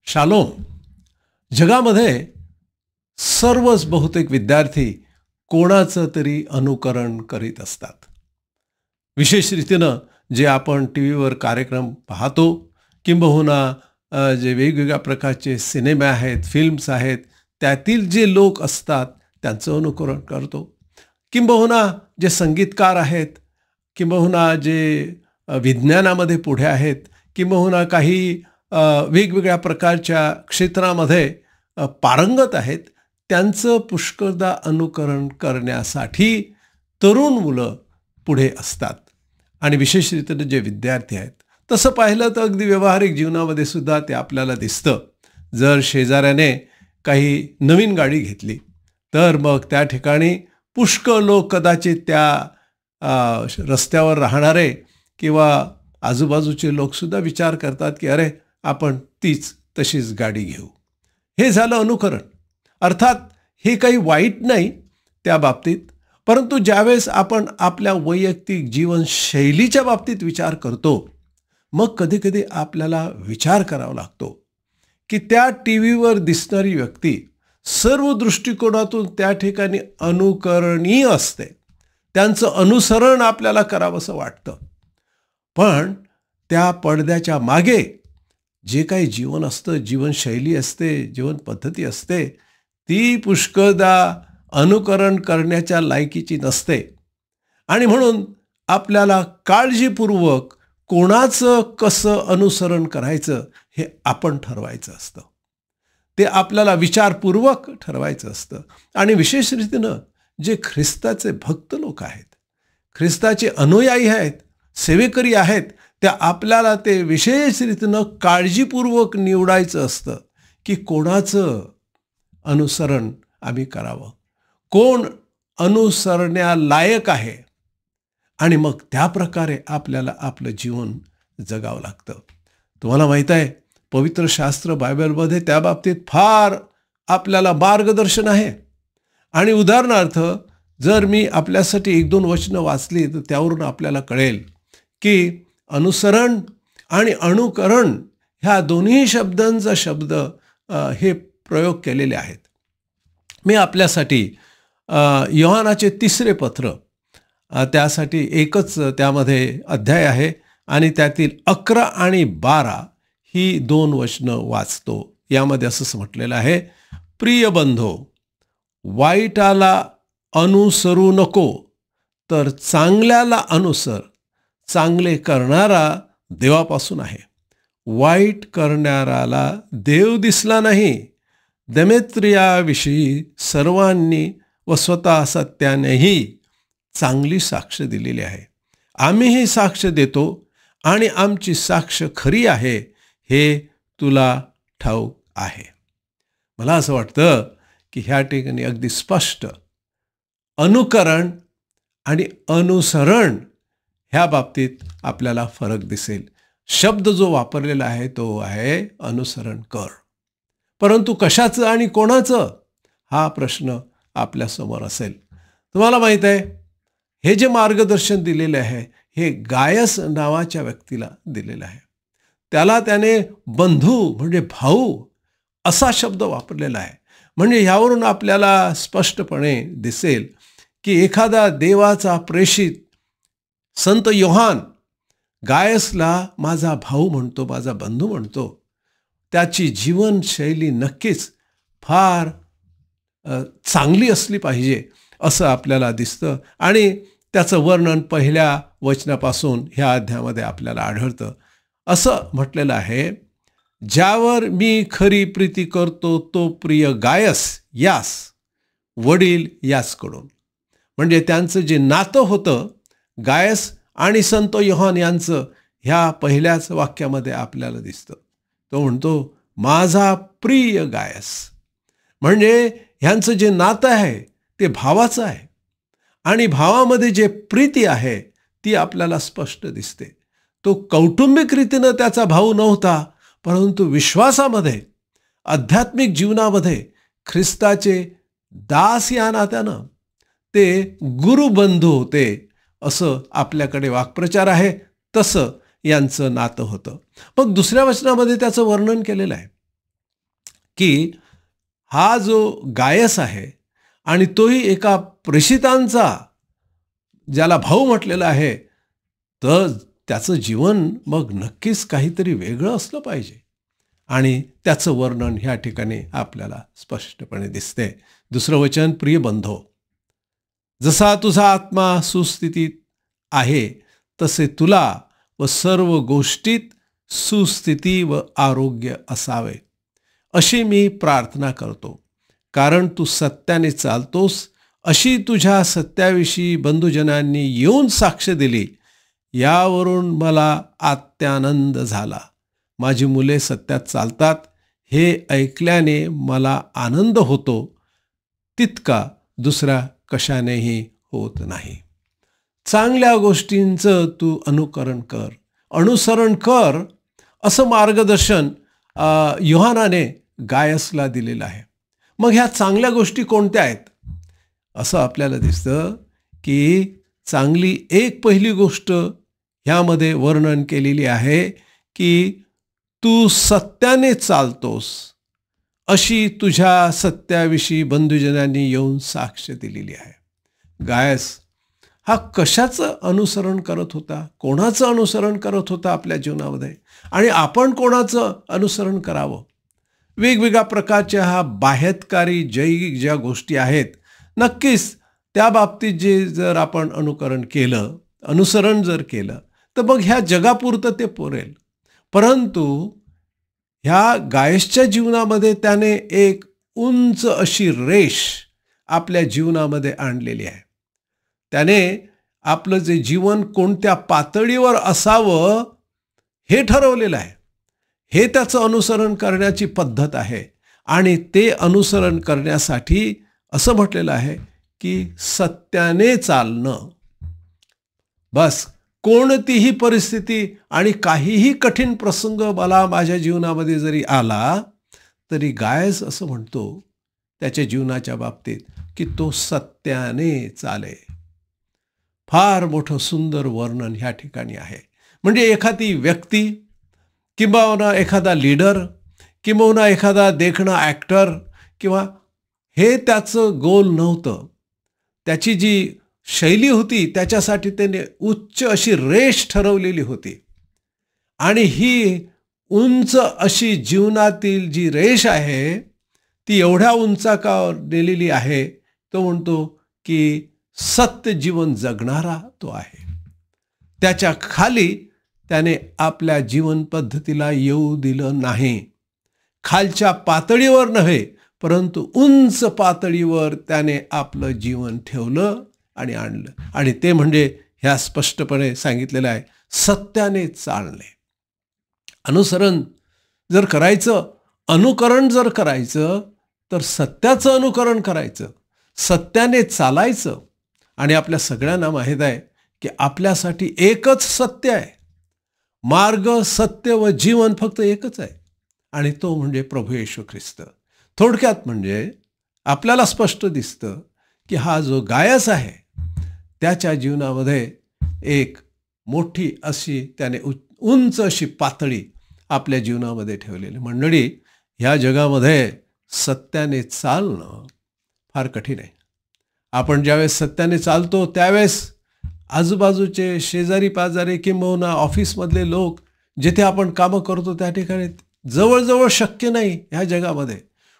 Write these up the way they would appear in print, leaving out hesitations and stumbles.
Shalom. जगामध्ये सर्वच बहुतेक विद्यार्थी कोणाचं तरी अनुकरण करीत असतात. विशेष रीतीनं जे आपण टी व्हीवर कार्यक्रम पाहतो, किंबहुना जे वेगवेगळ्या प्रकारचे सिनेमे आहेत, फिल्म्स आहेत, त्यातील जे लोक असतात त्यांचं अनुकरण करतो. किंबहुना जे संगीतकार आहेत, किंबहुना जे विज्ञानामध्ये पुढे आहेत, किंबहुना काही वेगवेगळ्या प्रकारच्या क्षेत्रामध्ये पारंगत आहेत, त्यांचं पुष्कळदा अनुकरण करण्यासाठी तरुण मुलं पुढे असतात. आणि विशेष रीतीने जे विद्यार्थी आहेत, तसं पाहिलं तर अगदी व्यावहारिक जीवनामध्ये सुद्धा ते आपल्याला दिसतं. जर शेजाऱ्याने काही नवीन गाडी घेतली तर मग त्या ठिकाणी पुष्कळ लोक, कदाचित त्या रस्त्यावर राहणारे किंवा आजूबाजूचे लोकसुद्धा विचार करतात की अरे आपण तीच तशीच गाडी घेऊ. हे झालं अनुकरण. अर्थात हे काही वाईट नाही त्या बाबतीत, परंतु ज्यावेळेस आपण आपल्या वैयक्तिक जीवनशैलीच्या बाबतीत विचार करतो, मग कधीकधी आपल्याला विचार करावा लागतो की त्या टी व्हीवर दिसणारी व्यक्ती सर्व दृष्टिकोनातून त्या ठिकाणी अनुकरणीय असते. त्यांचं अनुसरण आपल्याला करावंसं वाटतं, पण त्या पडद्याच्या मागे जे काही जीवन असतं, जीवनशैली असते, जीवनपद्धती असते, ती पुष्कळदा अनुकरण करण्याच्या लायकीची नसते. आणि म्हणून आपल्याला काळजीपूर्वक कोणाचं कसं अनुसरण करायचं हे आपण ठरवायचं असतं. ते आपल्याला विचारपूर्वक ठरवायचं असतं. आणि विशेष रीतीनं जे ख्रिस्ताचे भक्त लोक आहेत, ख्रिस्ताचे अनुयायी आहेत, सेवेकरी आहेत, त्या आपल्याला ते विशेष रीतीनं काळजीपूर्वक निवडायचं असतं की कोणाचं अनुसरण आम्ही करावं, कोण अनुसरण्यालायक आहे, आणि मग त्या प्रकारे आपल्याला आपलं जीवन जगावं लागतं. तुम्हाला माहीत आहे, पवित्र शास्त्र बायबलमध्ये त्या बाबतीत फार आपल्याला मार्गदर्शन आहे. आणि उदाहरणार्थ जर मी आपल्यासाठी 1-2 वचनं वाचली तर त्यावरून आपल्याला कळेल की अनुसरण आणि अनुकरण ह्या दोन्ही शब्दांचा शब्द हे प्रयोग केलेले आहेत. मी आपल्यासाठी योहानाचे 3 पत्र, त्यासाठी एकच त्यामध्ये अध्याय आहे आणि त्यातील 11 आणि 12 ही 2 वचनं वाचतो. यामध्ये असंच म्हटलेलं आहे, प्रिय बंधो, वाईटाला अनुसरू नको, तर चांगल्याला अनुसर. चांगले करणारा देवापासून आहे. वाईट करणाऱ्याला देव दिसला नाही. देमेत्रियाविषयी सर्वांनी व स्वतः सत्यानेही चांगली साक्ष दिलेली आहे. आम्हीही साक्ष देतो आणि आमची साक्ष खरी आहे हे तुला ठाऊक आहे. मला असं वाटतं की ह्या ठिकाणी अगदी स्पष्ट अनुकरण आणि अनुसरण ह्या बाबतीत आपल्याला फरक दिसेल. शब्द जो वापरलेला आहे तो आहे अनुसरण कर. परंतु कशाचं आणि कोणाचं हा प्रश्न आपल्यासमोर असेल. तुम्हाला माहीत आहे, हे जे मार्गदर्शन दिलेले आहे हे गायस नावाच्या व्यक्तीला दिलेलं आहे. त्याला त्याने बंधू म्हणजे भाऊ असा शब्द वापरलेला आहे. म्हणजे ह्यावरून आपल्याला स्पष्टपणे दिसेल की एखादा देवाचा प्रेषित संत योहान गायसला माझा भाऊ म्हणतो, माझा बंधू म्हणतो. त्याची जीवनशैली नक्कीच फार चांगली असली पाहिजे असं आपल्याला दिसतं आणि त्याचं वर्णन पहिल्या वचनापासून ह्या अध्यायामध्ये आपल्याला आढळतं. असं म्हटलेलं आहे, ज्यावर मी खरी प्रीती करतो तो प्रिय गायस यास, वडील यासकडून. म्हणजे त्यांचं जे नातं होतं गायस आणि संत योहान यांचं ह्या पहिल्याच वाक्यामध्ये आपल्याला दिसतं. तो म्हणतो माझा प्रिय गायस. म्हणजे ह्यांचं जे नातं आहे ते भावाचं आहे आणि भावामध्ये जे प्रीती आहे ती आपल्याला स्पष्ट दिसते. तो कौटुंबिक रीतीनं त्याचा भाऊ नव्हता, परंतु विश्वासामध्ये आध्यात्मिक जीवनामध्ये ख्रिस्ताचे दास या नात्यानं ते गुरुबंधू होते असं आपल्याकडे वाक्प्रचार आहे. तसं यांचं नातं होतं. मग दुसऱ्या वचनामध्ये त्याचं वर्णन केलेलं आहे की हा जो गायस आहे आणि तोही एका प्रेषितांचा ज्याला भाऊ म्हटलेला आहे, तर त्याचं जीवन मग नक्कीच काहीतरी वेगळं असलं पाहिजे आणि त्याचं वर्णन ह्या ठिकाणी आपल्याला स्पष्टपणे दिसते. दुसरं वचन, प्रिय बंधो, जसा तुझा आत्मा सुस्थितीत आहे तसे तुला व सर्व गोष्टीत सुस्थिती व आरोग्य असावे अशी मी प्रार्थना करतो. कारण तू सत्याने चालतोस अशी तुझ्या सत्याविषयी बंधुजनांनी येऊन साक्ष दिली. यावरून मला अत्यानंद झाला. माझी मुले सत्यात चालतात हे ऐकल्याने मला आनंद होतो, तितका दुसऱ्या कशानेही होत नाही. चांगल्या गोष्टींचं तू अनुसरण कर असं मार्गदर्शन योहानाने गायसला दिलेलं आहे. मग ह्या चांगल्या गोष्टी कोणत्या आहेत असं आपल्याला दिसतं की चांगली एक पहिली गोष्ट ह्यामध्ये वर्णन केलेली आहे की तू सत्याने चालतोस अशी तुझ्या सत्याविषयी बंधुजनांनी येऊन साक्ष दिलेली आहे. गायस हा कशाचं अनुसरण करत होता, कोणाचं अनुसरण करत होता आपल्या जीवनामध्ये आणि आपण कोणाचं अनुसरण करावं. वेगवेगळ्या प्रकारच्या हा बाह्यतकारी ज्या गोष्टी आहेत, नक्कीच त्या बाबतीत जे जर आपण अनुसरण जर केलं तर मग ह्या जगापुरतं ते पुरेल. परंतु ह्या गायसच्या जीवनामध्ये त्याने एक उंच अशी रेष आपल्या जीवनामध्ये आणलेली आहे. त्याने आपलं जे जीवन कोणत्या पातळीवर असावं हे ठरवलेलं आहे. हे त्याचं अनुसरण करण्याची पद्धत आहे आणि ते अनुसरण करण्यासाठी असं म्हटलेलं आहे की सत्याने चालणं. बस कोणतीही परिस्थिती आणि काहीही कठीण प्रसंग मला माझ्या जीवनामध्ये जरी आला तरी गायस असं म्हणतो त्याच्या जीवनाच्या बाबतीत की तो सत्याने चाले. फार मोठं सुंदर वर्णन ह्या ठिकाणी आहे. म्हणजे एखादी व्यक्ती किंवा एखादा लीडर किंवा एखादा देखणा ॲक्टर किंवा हे त्याचं गोल नव्हतं. त्याची जी शैली होती त्याच्यासाठी त्याने उच्च अशी रेष ठरवलेली होती आणि ही उंच अशी जीवनातील जी रेष आहे ती एवढ्या उंचावर नेलेली आहे तो म्हणतो की सत्य जीवन जगणारा तो आहे. त्याच्या खाली त्याने आपल्या जीवन पद्धतीला येऊ दिलं नाही. खालच्या पातळीवर नव्हे, परंतु उंच पातळीवर त्याने आपलं जीवन ठेवलं आणि आणलं. आणि ते म्हणजे ह्या स्पष्टपणे सांगितलेलं आहे, सत्याने चालणे. अनुसरण जर करायचं, अनुकरण जर करायचं, तर सत्याचं अनुकरण करायचं, सत्याने चालायचं. आणि आपल्या सगळ्यांना माहीत आहे की आपल्यासाठी एकच सत्य आहे. मार्ग, सत्य व जीवन फक्त एकच आहे, आणि तो म्हणजे प्रभू येशू ख्रिस्त. थोडक्यात म्हणजे आपल्याला स्पष्ट दिसतं की हा जो गायस आहे त्याच्या जीवनामध्ये एक मोठी अशी त्याने उंच अशी पातळी आपल्या जीवनामध्ये ठेवलेली. मंडळी, ह्या जगामध्ये सत्याने चालणं फार कठीण आहे. आपण ज्यावेळेस सत्याने चालतो त्यावेळेस आजूबाजूचे शेजारी पाजारी किंबहुना ऑफिसमधले लोक, जिथे आपण कामं करतो त्या ठिकाणी जवळजवळ शक्य नाही ह्या जगामध्ये.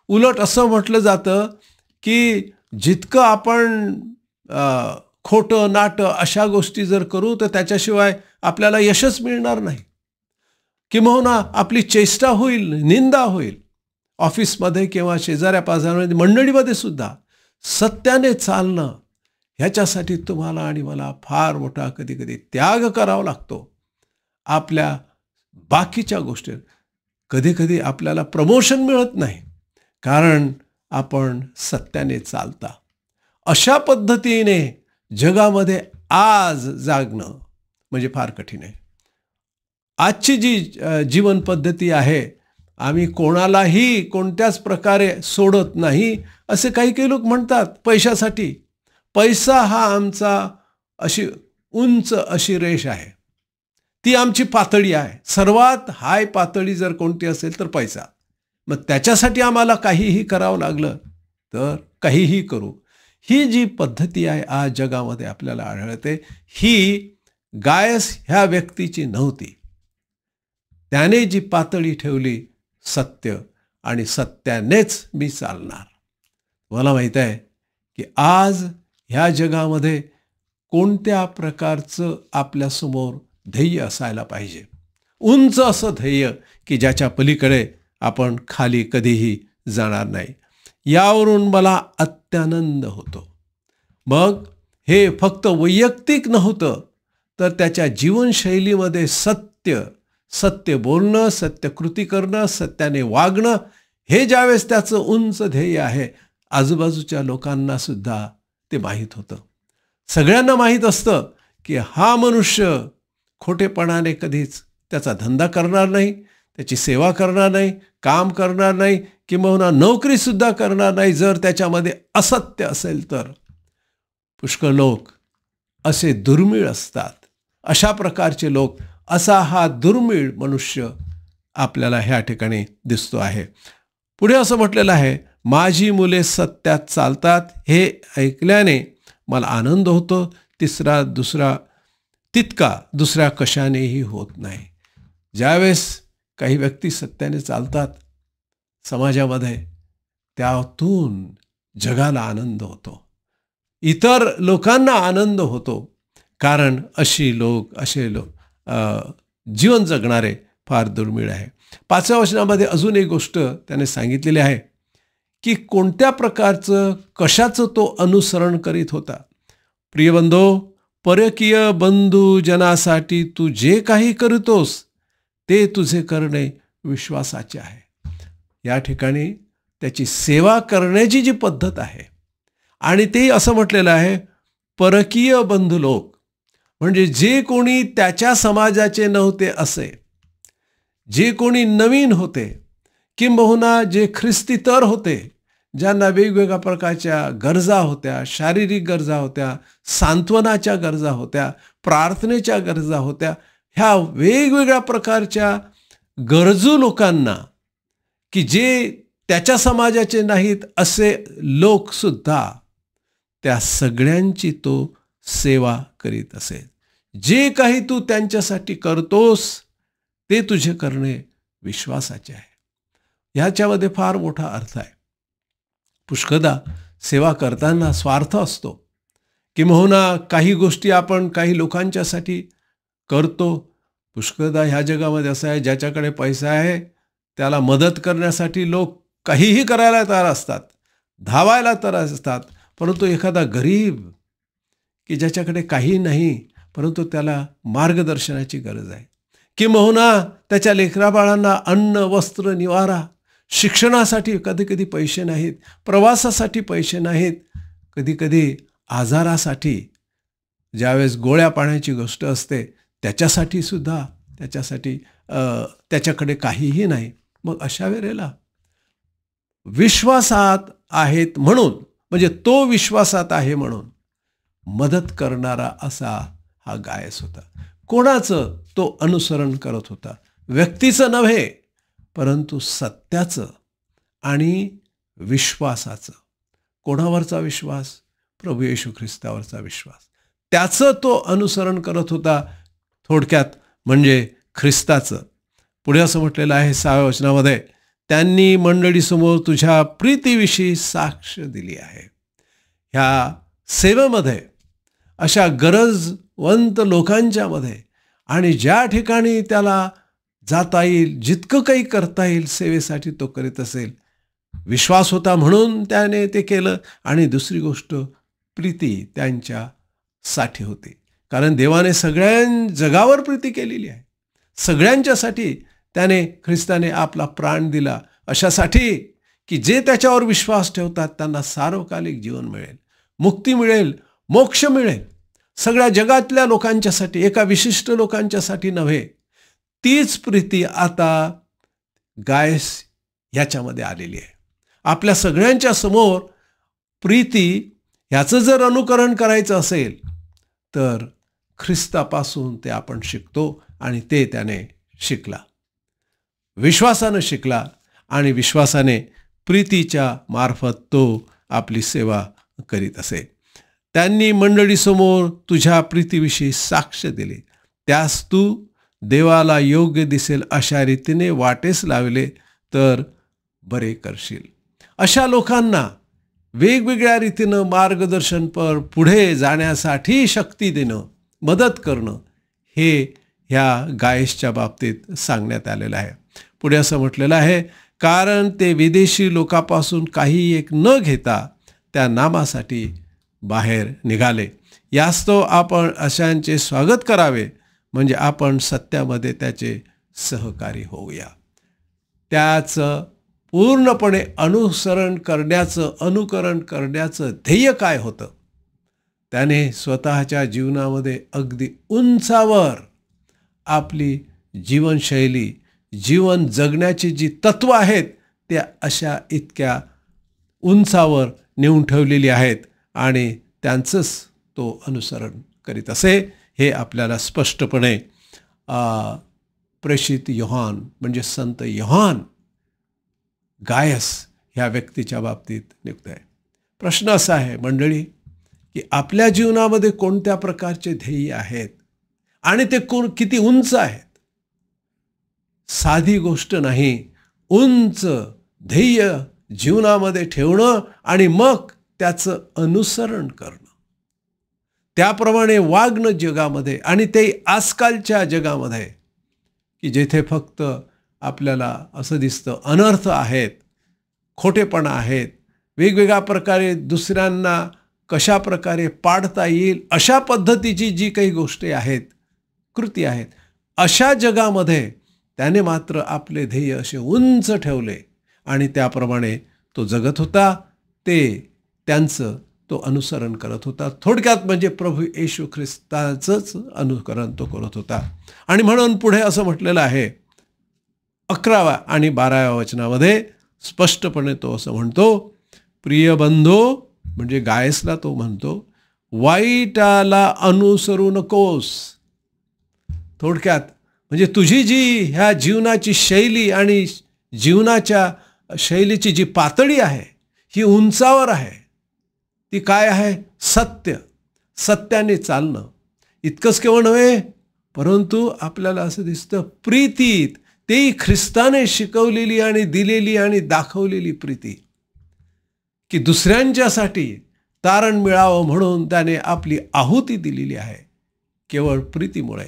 उलट असं म्हटलं जातं की जितकं आपण खोटं नाटं अशा गोष्टी जर करू तर त्याच्याशिवाय आपल्याला यशच मिळणार नाही, किंबहुना आपली चेष्टा होईल, निंदा होईल. ऑफिसमध्ये किंवा शेजाऱ्या पाजाऱ्यामध्ये, मंडळीमध्ये सुद्धा सत्याने चालणं ह्याच्यासाठी तुम्हाला आणि मला फार मोठा कधी कधी त्याग करावा लागतो. आपल्या बाकीच्या गोष्टी, कधी कधी आपल्याला प्रमोशन मिळत नाही कारण आपण सत्याने चालता. अशा पद्धतीने जगामध्ये आज जागणं म्हणजे फार कठीण आहे. आजची जी जीवन पद्धती आहे, आम्ही कोणालाही कोणत्याच प्रकारे सोडत नाही असे काही काही लोक म्हणतात. पैशासाठी, पैसा हा आमचा अशी उंच अशी रेष आहे, ती आमची पातळी आहे. सर्वात हाय पातळी जर कोणती असेल तर पैसा. मग त्याच्यासाठी आम्हाला काहीही करावं लागलं तर काहीही करू. ही जी पद्धती आहे आज जगामध्ये आपल्याला आढळते, ही गायस ह्या व्यक्तीची नव्हती. त्याने जी पातळी ठेवली, सत्य, आणि सत्यानेच मी चालणार. मला माहीत आहे की आज ह्या जगामध्ये कोणत्या प्रकारचं आपल्यासमोर ध्येय असायला पाहिजे. उंच असं ध्येय की ज्याच्या पलीकडे आपण खाली कधीही जाणार नाही. यावरून मला अत्यानंद होतो. मग हे फक्त वैयक्तिक नव्हतं, तर त्याच्या जीवनशैलीमध्ये सत्य, सत्य बोलणं, सत्य कृती करणं, सत्याने वागणं, हे ज्यावेळेस त्याचं उंच ध्येय आहे, आजूबाजूच्या लोकांना सुद्धा ते माहीत होतं. सगळ्यांना माहीत असतं की हा मनुष्य खोटेपणाने कधीच त्याचा धंदा करणार नाही, त्याची सेवा करणार नाही, काम करणार नाही, किंबहुना नोकरीसुद्धा करणार नाही जर त्याच्यामध्ये असत्य असेल तर. पुष्कळ लोक असे दुर्मिळ असतात. अशा प्रकारचे लोक, असा हा दुर्मिळ मनुष्य आपल्याला ह्या ठिकाणी दिसतो आहे. पुढे असं म्हटलेलं आहे, माझी मुले सत्यात चालतात, हे ऐकल्याने मला आनंद होतो. तितका दुसऱ्या कशानेही होत नाही. ज्यावेळेस काही व्यक्ती सत्याने चालतात समाजामध्ये, त्यातून जगाला आनंद होतो, इतर लोकांना आनंद होतो. कारण असे लोक जीवन जगणारे फार दुर्मिळ आहे. 5व्या वचनामध्ये अजून एक गोष्ट त्याने सांगितलेली आहे की कोणत्या प्रकारचं, कशाचं तो अनुसरण करीत होता. प्रियबंधो, परकीय बंधुजनासाठी तू जे काही करतोस ते तुझे करणे विश्वासाचे आहे. या ठिकाणी त्याची सेवा करण्याची जी पद्धत आहे, आणि ते असं म्हटलेलं आहे, परकीय बंधू लोक म्हणजे जे कोणी त्याच्या समाजाचे नव्हते असे, जे कोणी नवीन होते, किंबहुना जे ख्रिस्तीतर होते, ज्यांना वेगवेगळ्या प्रकारच्या गरजा होत्या, शारीरिक गरजा होत्या, सांत्वनाच्या गरजा होत्या, प्रार्थनेच्या गरजा होत्या, ह्या वेगवेगळ्या प्रकारच्या गरजू लोकांना, की जे त्याच्या समाजाचे नाहीत असे लोकसुद्धा, त्या सगळ्यांची तो सेवा करीत असेल. जे काही तू त्यांच्यासाठी करतोस ते तुझे करणे विश्वासाचे आहे. ह्याच्यामध्ये फार मोठा अर्थ आहे. पुष्कदा सेवा करताना स्वार्थ असतो, किंबहुना काही गोष्टी आपण काही लोकांच्यासाठी करतो. पुष्कळदा ह्या जगामध्ये असं आहे, ज्याच्याकडे पैसा आहे त्याला मदत करण्यासाठी लोक काहीही करायला तयार असतात, धावायला तयार असतात. परंतु एखादा गरीब की ज्याच्याकडे काही नाही, परंतु त्याला मार्गदर्शनाची गरज आहे, किंबहुना त्याच्या लेकराबाळांना अन्न, वस्त्र, निवारा, शिक्षणासाठी कधीकधी पैसे नाहीत, प्रवासासाठी पैसे नाहीत, कधीकधी आजारासाठी ज्यावेळेस गोळ्या पाण्याची गोष्ट असते त्याच्यासाठी सुद्धा त्याच्याकडे काहीही नाही. मग अशा वेळेला विश्वासात आहेत म्हणून, म्हणजे तो विश्वासात आहे म्हणून मदत करणारा असा हा गायस होता. कोणाचं तो अनुसरण करत होता? व्यक्तीचं नव्हे, परंतु सत्याचं आणि विश्वासाचं. कोणावरचा विश्वास? प्रभू येशू ख्रिस्तावरचा विश्वास. त्याचं तो अनुसरण करत होता. थोडक्यात म्हणजे ख्रिस्ताचं. पुढे असं म्हटलेलं आहे 6व्या वचनामध्ये, त्यांनी मंडळीसमोर तुझ्या प्रीतीविषयी साक्ष दिली आहे. ह्या सेवेमध्ये अशा गरजवंत लोकांच्या मध्ये आणि ज्या ठिकाणी त्याला जाता येईल, जितकं काही करता येईल सेवेसाठी तो करीत असेल. विश्वास होता म्हणून त्याने ते केलं. आणि दुसरी गोष्ट, प्रीती त्यांच्यासाठी होती, कारण देवाने सगळ्या जगावर प्रीती केलेली आहे. सगळ्यांच्यासाठी ख्रिस्ताने आपला प्राण दिला, अशासाठी की जे त्याच्यावर विश्वास ठेवतात त्यांना सार्वकालिक जीवन मिळेल, मुक्ती मिळेल, मोक्ष मिळेल. सगळ्या जगातल्या लोकांच्यासाठी, एका विशिष्ट लोकांच्यासाठी नव्हे. तीच प्रीती आता गायस ह्याच्यामध्ये आलेली आहे. आपल्या सगळ्यांच्या समोर प्रीती ह्याचं जर अनुकरण करायचं असेल तर ख्रिस्तापासून ते आपण शिकतो. आणि ते त्याने शिकला, विश्वासानं शिकला आणि विश्वासाने प्रीतीच्या मार्फत तो आपली सेवा करीत असे. त्यांनी मंडळीसमोर तुझ्या प्रीतीविषयी साक्ष दिली, त्यास तू देवाला योग्य दिसेल अशा रीतीने वाटेस लावले तर बरे करशील. अशा लोकांना वेगवेगळ्या रीतीनं मार्गदर्शन पुढे जाण्यासाठी शक्ती देणं, मदत करणं, हे ह्या गायसच्या बाबतीत सांगण्यात आलेलं आहे. पुढे असं म्हटलेलं आहे, कारण ते विदेशी लोकांपासून काही एक न घेता त्या नामासाठी बाहेर निघाले. यास्तव आपण अशांचे स्वागत करावे, म्हणजे आपण सत्यामध्ये त्याचे सहकारी होऊया. त्याचं पूर्णपणे अनुकरण करण्याचं ध्येय काय होतं? त्याने स्वतःच्या जीवनामध्ये अगदी उंचावर आपली जीवनशैली, जीवन जगण्याची जी तत्त्व आहेत त्या अशा इतक्या उंचावर नेऊन ठेवलेली आहेत आणि त्यांचंच तो अनुसरण करीत असे. हे आपल्याला स्पष्टपणे प्रेषित योहान म्हणजे संत योहान गायस ह्या व्यक्तीच्या बाबतीत नियुक्त आहे. प्रश्न असा आहे मंडळी, की आपल्या जीवनामध्ये कोणत्या प्रकारचे ध्येय आहेत आणि ते किती उंच आहेत? साधी गोष्ट नाही. उंच ध्येय जीवनामध्ये ठेवणं आणि मग त्याचं अनुसरण करणं, त्याप्रमाणे वागणं जगामध्ये. आणि ते आजकालच्या जगामध्ये की जेथे फक्त आपल्याला असं दिसतं अनर्थ आहेत, खोटेपणा आहेत, वेगवेगळ्या प्रकारे दुसऱ्यांना कशा प्रकारे पाडता येईल अशा पद्धतीची जी काही गोष्टी आहेत, कृती आहेत, अशा जगामध्ये त्याने मात्र आपले ध्येय असे उंच ठेवले आणि त्याप्रमाणे तो जगत होता. त्यांचं तो अनुसरण करत होता. थोडक्यात म्हणजे प्रभू येशू ख्रिस्ताचंच अनुकरण तो करत होता. आणि म्हणून पुढे असं म्हटलेलं आहे 11व्या आणि 12व्या वचनामध्ये स्पष्टपणे तो असं म्हणतो, प्रिय बंधो, म्हणजे गायसला तो म्हणतो, वाईटाला अनुसरू नकोस. थोडक्यात म्हणजे तुझी जी ह्या जीवनाची शैली आणि जीवनाच्या शैलीची जी पातळी आहे ही उंचावर आहे. ती काय आहे? सत्याने चालणं. इतकंच केवळ नव्हे, परंतु आपल्याला असं दिसतं प्रीतीत, तेही ख्रिस्ताने शिकवलेली आणि दिलेली आणि दाखवलेली प्रीती, की दुसऱ्यांच्यासाठी तारण मिळावं म्हणून त्याने आपली आहुती दिलेली आहे, केवळ प्रीतीमुळे.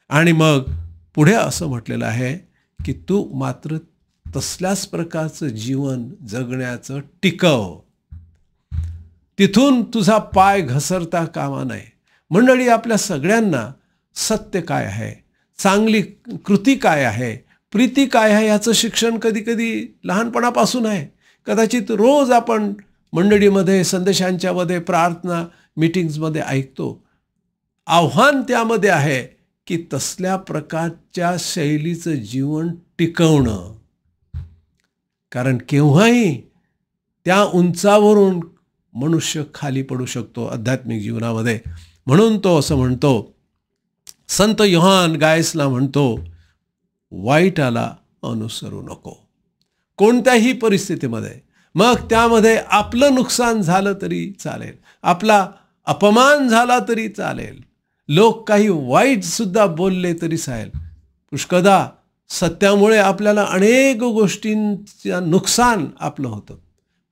आणि मग पुढे असं म्हटलेलं आहे की तू मात्र तसल्याच प्रकारचं जीवन जगण्याचं टिकव. तिथून तुझा पाय घसरता कामा नये. मंडळी, आपल्या सगळ्यांना सत्य काय आहे, चांगली कृती काय आहे, प्रीती काय आहे याचं शिक्षण कधी कधी लहानपणापासून आहे. कदाचित रोज आपण मंडळीमध्ये, संदेशांच्यामध्ये, प्रार्थना मीटिंग्समध्ये ऐकतो. आव्हान त्यामध्ये आहे की तसल्या प्रकारच्या शैलीचं जीवन टिकवणं. कारण केव्हाही त्या उंचावरून मनुष्य खाली पडू शकतो आध्यात्मिक जीवनामध्ये. म्हणून तो असं म्हणतो, संत योहान गायसला म्हणतो, वाईटाला अनुसरू नको कोणत्याही परिस्थितीमध्ये. मग त्यामध्ये आपलं नुकसान झालं तरी चालेल, आपला अपमान झाला तरी चालेल, लोक काही वाईटसुद्धा बोलले तरी चालेल. पुष्कदा सत्यामुळे आपल्याला अनेक गोष्टींचं नुकसान आपलं होतं.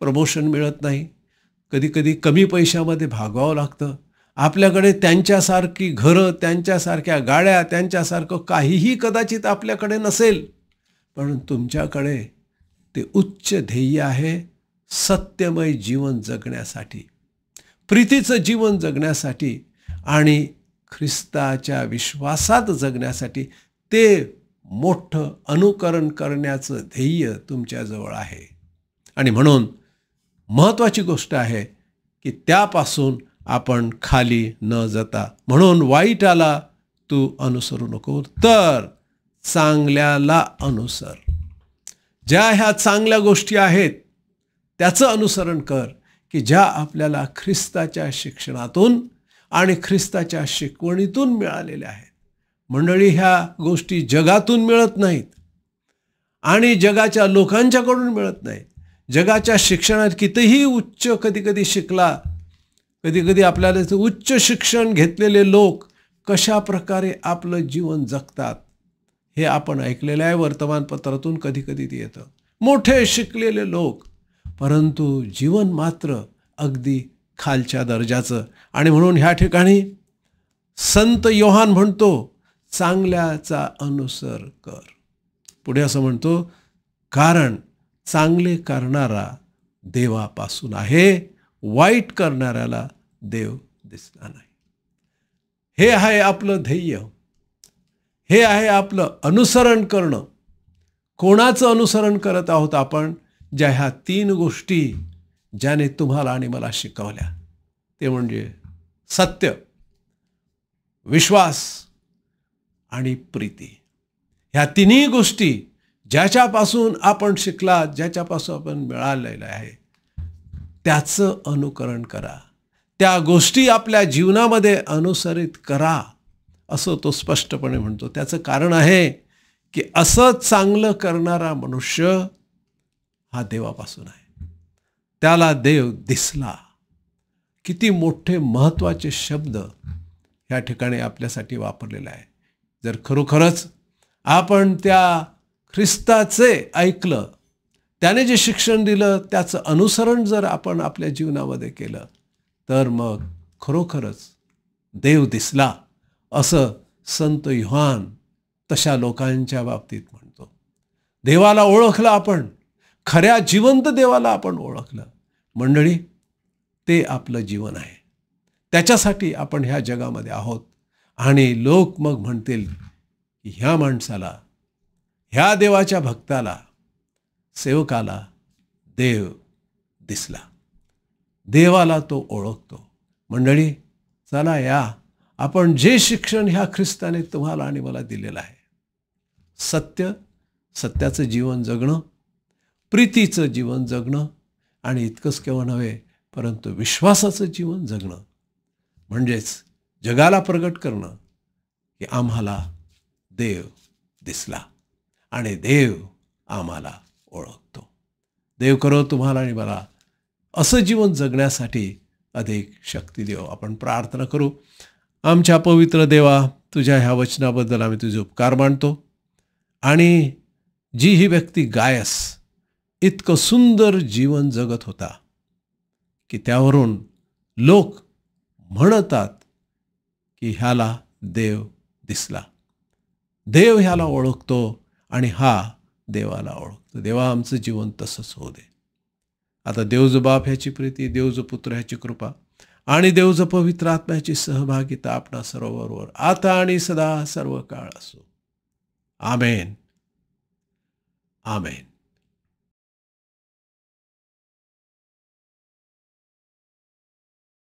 प्रमोशन मिळत नाही, कधीकधी कमी पैशामध्ये भागवावं लागतं. आपल्याकडे त्यांच्यासारखी घरं, त्यांच्यासारख्या गाड्या, त्यांच्यासारखं काहीही कदाचित आपल्याकडे नसेल, पण तुमच्याकडे ते उच्च ध्येय आहे, सत्यमय जीवन जगण्यासाठी, प्रीतीचं जीवन जगण्यासाठी आणि ख्रिस्ताच्या विश्वासात जगण्यासाठी. ते मोठं अनुकरण करण्याचं ध्येय तुमच्याजवळ आहे. आणि म्हणून महत्त्वाची गोष्ट आहे की त्यापासून आपण खाली न जाता, म्हणून वाईटाला तू अनुसरू नको, तर चांगल्याला अनुसर. ज्या ह्या चांगल्या गोष्टी आहेत त्याचं अनुसरण कर की ज्या आपल्याला ख्रिस्ताच्या शिक्षणातून आणि ख्रिस्ताच्या शिकवणीतून मिळालेल्या आहेत. मंडळी, ह्या गोष्टी जगातून मिळत नाहीत आणि जगाच्या लोकांच्याकडून मिळत नाहीत. जगाच्या शिक्षणात कितीही उच्च कधी शिकला, कधी आपल्याला उच्च शिक्षण घेतलेले लोक कशा प्रकारे आपलं जीवन जगतात हे आपण ऐकलेलं आहे. वर्तमानपत्रातून कधी ते येतं. मोठे शिकलेले लोक, परंतु जीवन मात्र अगदी खालच्या दर्जाचं. आणि म्हणून ह्या ठिकाणी संत योहान म्हणतो, चांगल्याचा अनुसर कर. पुढे असं म्हणतो, कारण चांगले करणारा देवापासून आहे, वाईट करणाऱ्याला देव दिसला नाही. हे आहे आपलं ध्येय, हे आहे आपलं अनुसरण करणं. कोणाचं अनुसरण करत आहोत आपण? ज्या ह्या 3 गोष्टी ज्याने तुम्हाला आणि मला शिकवल्या, ते म्हणजे सत्य, विश्वास आणि प्रीती. ह्या 3 गोष्टी ज्याच्यापासून आपण शिकला, ज्याच्यापासून आपण मिळालेलं आहे, त्याचं अनुकरण करा. त्या गोष्टी आपल्या जीवनामध्ये अनुसरित करा, असं तो स्पष्टपणे म्हणतो. त्याचं कारण आहे की असं चांगलं करणारा मनुष्य हा देवापासून आहे, त्याला देव दिसला. किती मोठे महत्त्वाचे शब्द ह्या ठिकाणी आपल्यासाठी वापरलेले आहे. जर खरोखरच आपण त्या ख्रिस्ताचे ऐकलं, त्याने जे शिक्षण दिलं त्याचं अनुसरण जर आपण आपल्या जीवनामध्ये केलं, तर मग खरोखरच देव दिसला, असं संत योहान तशा लोकांच्या बाबतीत म्हणतो. देवाला ओळखलं आपण, खऱ्या जिवंत देवाला आपण ओळखलं. मंडळी, ते आपलं जीवन आहे. त्याच्यासाठी आपण ह्या जगामध्ये आहोत. आणि लोक मग म्हणतील की ह्या माणसाला, ह्या देवाच्या भक्ताला, सेवकाला देव दिसला, देवाला तो ओळखतो. मंडळी, चला या, आपण जे शिक्षण ह्या ख्रिस्ताने तुम्हाला आणि मला दिलेलं आहे, सत्य, सत्याचं जीवन जगणं, प्रीतीचं जीवन जगणं, आणि इतकंच केवळ नव्हे परंतु विश्वासाचं जीवन जगणं, म्हणजेच जगाला प्रगट करणं की आम्हाला देव दिसला आणि देव आम्हाला ओळखतो. देव करो तुम्हाला आणि मला असं जीवन जगण्यासाठी अधिक शक्ती देव. आपण प्रार्थना करू. आमच्या पवित्र देवा, तुझ्या ह्या वचनाबद्दल आम्ही तुझे उपकार मानतो. आणि जी ही व्यक्ती गायस इतकं सुंदर जीवन जगत होता, की त्यावरून लोक म्हणतात की ह्याला देव दिसला, देव ह्याला ओळखतो आणि हा देवाला ओळखतो. देवा आमचं जीवन तसंच होऊ दे. आता देवजो बाप ह्याची प्रीती, देवजो पुत्र ह्याची कृपा आणि देवजो पवित्र आत्म्याची सहभागिता आपणा सर्वांबरोबर आता आणि सदा सर्व काळ असो. आमेन. आमेन.